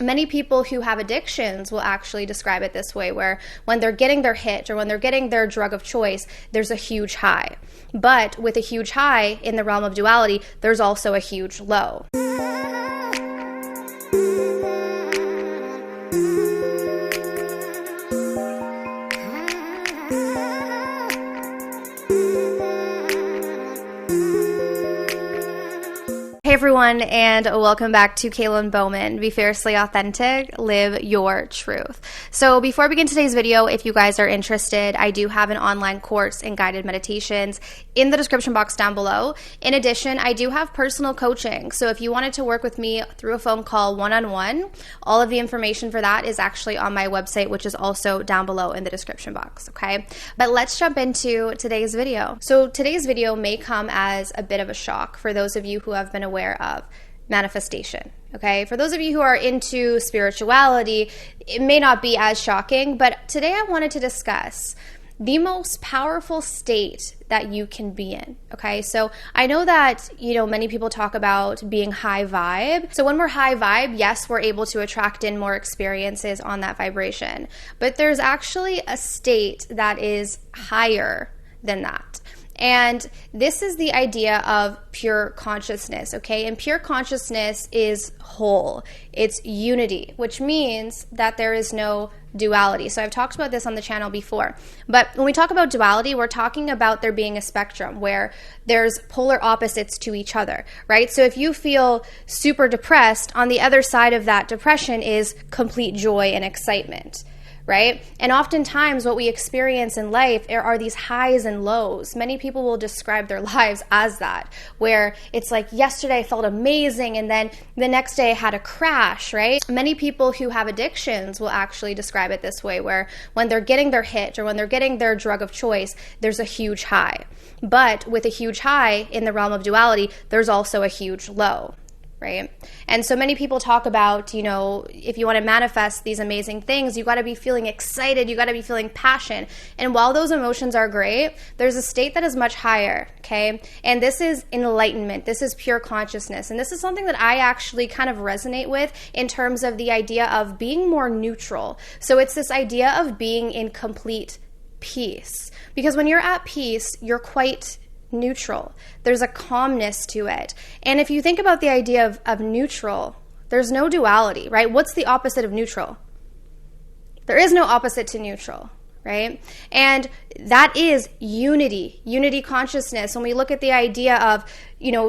Many people who have addictions will actually describe it this way, where when they're getting their hit or when they're getting their drug of choice, there's a huge high. But with a huge high in the realm of duality, there's also a huge low. Hey everyone, and welcome back to Kaylin Bowman. Be fiercely authentic, live your truth. So before we begin today's video, if you guys are interested, I do have an online course in guided meditations in the description box down below. In addition, I do have personal coaching. So if you wanted to work with me through a phone call one-on-one, all of the information for that is actually on my website, which is also down below in the description box, okay? But let's jump into today's video. So today's video may come as a bit of a shock for those of you who have been aware of manifestation, okay? For those of you who are into spirituality, it may not be as shocking, but today I wanted to discuss the most powerful state that you can be in, okay? So I know that, many people talk about being high vibe. So when we're high vibe, yes, we're able to attract in more experiences on that vibration, but there's actually a state that is higher than that. And this is the idea of pure consciousness, okay? And pure consciousness is whole. It's unity, which means that there is no duality. So I've talked about this on the channel before. But when we talk about duality, we're talking about there being a spectrum where there's polar opposites to each other, right? So if you feel super depressed, on the other side of that depression is complete joy and excitement, right? And oftentimes what we experience in life are these highs and lows. Many people will describe their lives as that, where it's like, yesterday I felt amazing and then the next day I had a crash, right? Many people who have addictions will actually describe it this way, where when they're getting their hit or when they're getting their drug of choice, there's a huge high. But with a huge high in the realm of duality, there's also a huge low. Right? And so many people talk about, if you want to manifest these amazing things, you got to be feeling excited, you got to be feeling passion. And while those emotions are great, there's a state that is much higher, okay? And this is enlightenment. This is pure consciousness. And this is something that I actually kind of resonate with in terms of the idea of being more neutral. So it's this idea of being in complete peace. Because when you're at peace, you're quite neutral. There's a calmness to it. And if you think about the idea of neutral, there's no duality, right? What's the opposite of neutral? There is no opposite to neutral, right? And that is unity consciousness. When we look at the idea of,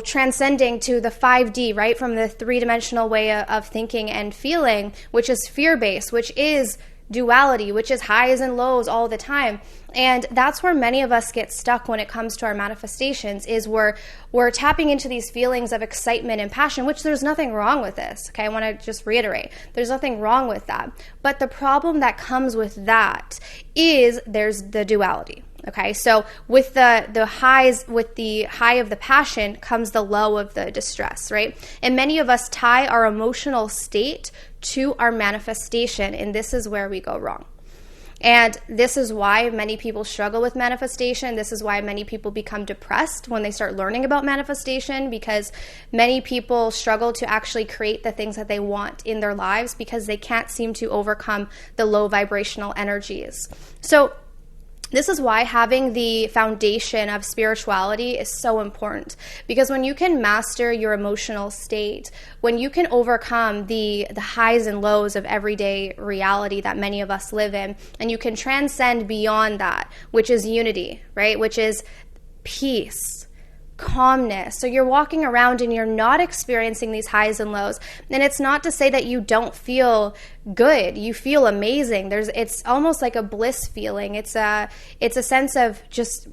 transcending to the 5D, right? From the three-dimensional way of thinking and feeling, which is fear-based, which is duality, which is highs and lows all the time. And that's where many of us get stuck when it comes to our manifestations, is we're tapping into these feelings of excitement and passion, which there's nothing wrong with this. Okay, I want to just reiterate, there's nothing wrong with that. But the problem that comes with that is there's the duality. Okay, so with the highs, with the high of the passion comes the low of the distress, right? And many of us tie our emotional state to our manifestation, and this is where we go wrong. And this is why many people struggle with manifestation. This is why many people become depressed when they start learning about manifestation, because many people struggle to actually create the things that they want in their lives because they can't seem to overcome the low vibrational energies. So this is why having the foundation of spirituality is so important, because when you can master your emotional state, when you can overcome the highs and lows of everyday reality that many of us live in, and you can transcend beyond that, which is unity, right? Which is peace, calmness. So you're walking around and you're not experiencing these highs and lows. And it's not to say that you don't feel good. You feel amazing. It's almost like a bliss feeling. It's a sense of just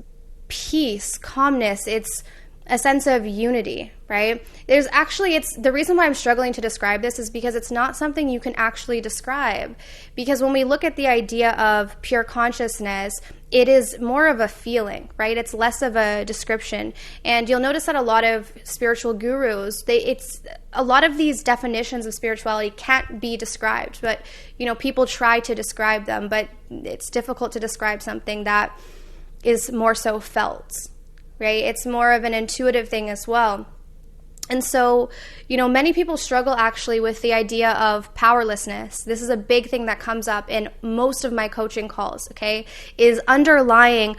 peace, calmness. It's a sense of unity, right? It's the reason why I'm struggling to describe this is because it's not something you can actually describe. Because when we look at the idea of pure consciousness, it is more of a feeling, right? It's less of a description. And you'll notice that a lot of spiritual gurus, a lot of these definitions of spirituality can't be described, but people try to describe them, but it's difficult to describe something that is more so felt, right? It's more of an intuitive thing as well. And so, many people struggle actually with the idea of powerlessness. This is a big thing that comes up in most of my coaching calls, okay? Is underlying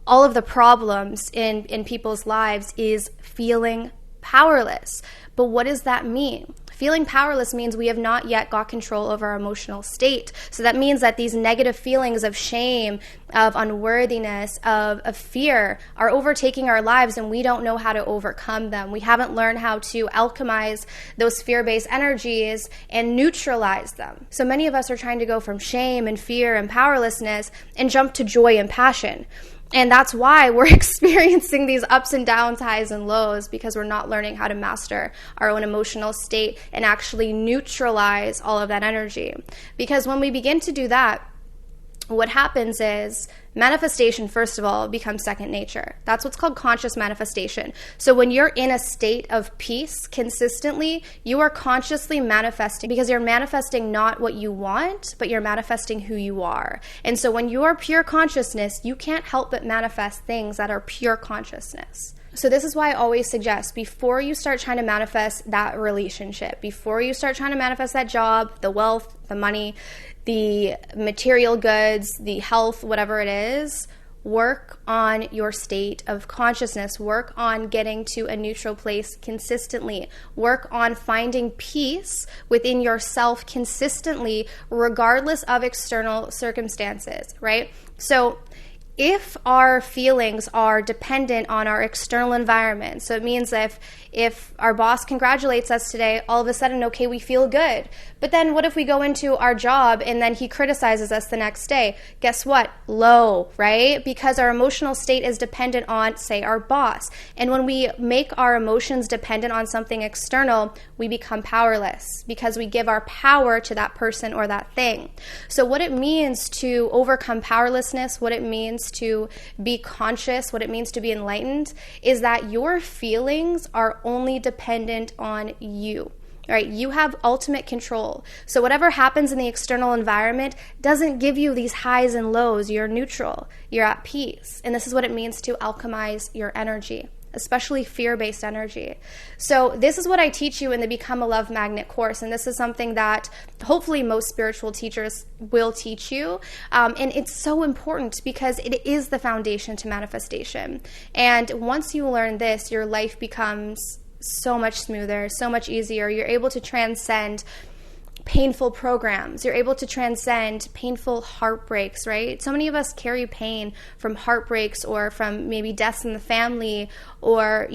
all of the problems in people's lives is feeling powerless. But what does that mean? Feeling powerless means we have not yet got control of our emotional state. So that means that these negative feelings of shame, of unworthiness, of fear are overtaking our lives, and we don't know how to overcome them. We haven't learned how to alchemize those fear-based energies and neutralize them. So many of us are trying to go from shame and fear and powerlessness and jump to joy and passion. And that's why we're experiencing these ups and downs, highs and lows, because we're not learning how to master our own emotional state and actually neutralize all of that energy. Because when we begin to do that, what happens is manifestation, first of all, becomes second nature. That's what's called conscious manifestation. So when you're in a state of peace consistently, you are consciously manifesting, because you're manifesting not what you want, but you're manifesting who you are. And so when you are pure consciousness, you can't help but manifest things that are pure consciousness. So this is why I always suggest, before you start trying to manifest that relationship, before you start trying to manifest that job, the wealth, the money, the material goods, the health, whatever it is, work on your state of consciousness. Work on getting to a neutral place consistently. Work on finding peace within yourself consistently, regardless of external circumstances, right? So if our feelings are dependent on our external environment, so it means if our boss congratulates us today, all of a sudden, okay, we feel good. But then what if we go into our job and then he criticizes us the next day? Guess what? Low, right? Because our emotional state is dependent on, say, our boss. And when we make our emotions dependent on something external, we become powerless because we give our power to that person or that thing. So what it means to overcome powerlessness, what it means to be conscious, what it means to be enlightened, is that your feelings are only dependent on you. All right, you have ultimate control. So whatever happens in the external environment doesn't give you these highs and lows. You're neutral. You're at peace. And this is what it means to alchemize your energy, especially fear-based energy. So this is what I teach you in the Become a Love Magnet course. And this is something that hopefully most spiritual teachers will teach you. And it's so important because it is the foundation to manifestation. And once you learn this, your life becomes so much smoother, so much easier. You're able to transcend painful programs. You're able to transcend painful heartbreaks, right? So many of us carry pain from heartbreaks or from maybe deaths in the family or,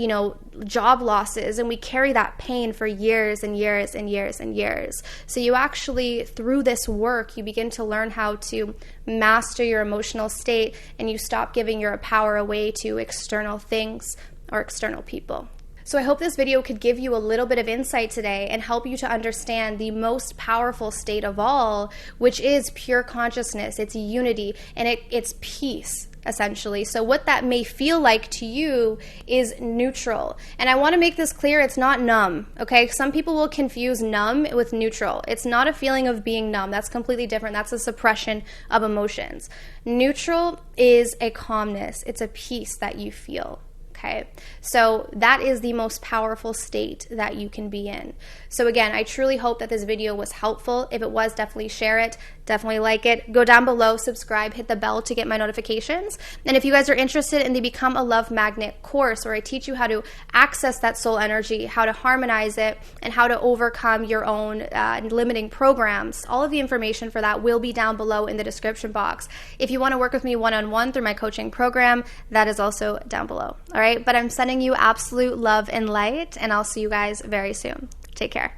job losses. And we carry that pain for years and years and years and years. So you actually, through this work, you begin to learn how to master your emotional state, and you stop giving your power away to external things or external people. So I hope this video could give you a little bit of insight today and help you to understand the most powerful state of all, which is pure consciousness. It's unity and it's peace, essentially. So what that may feel like to you is neutral. And I want to make this clear, it's not numb, okay? Some people will confuse numb with neutral. It's not a feeling of being numb. That's completely different. That's a suppression of emotions. Neutral is a calmness. It's a peace that you feel. Okay, so that is the most powerful state that you can be in. So again, I truly hope that this video was helpful. If it was, definitely share it, definitely like it. Go down below, subscribe, hit the bell to get my notifications. And if you guys are interested in the Become a Love Magnet course, where I teach you how to access that soul energy, how to harmonize it, and how to overcome your own limiting programs, all of the information for that will be down below in the description box. If you want to work with me one-on-one through my coaching program, that is also down below. All right, but I'm sending you absolute love and light, and I'll see you guys very soon. Take care.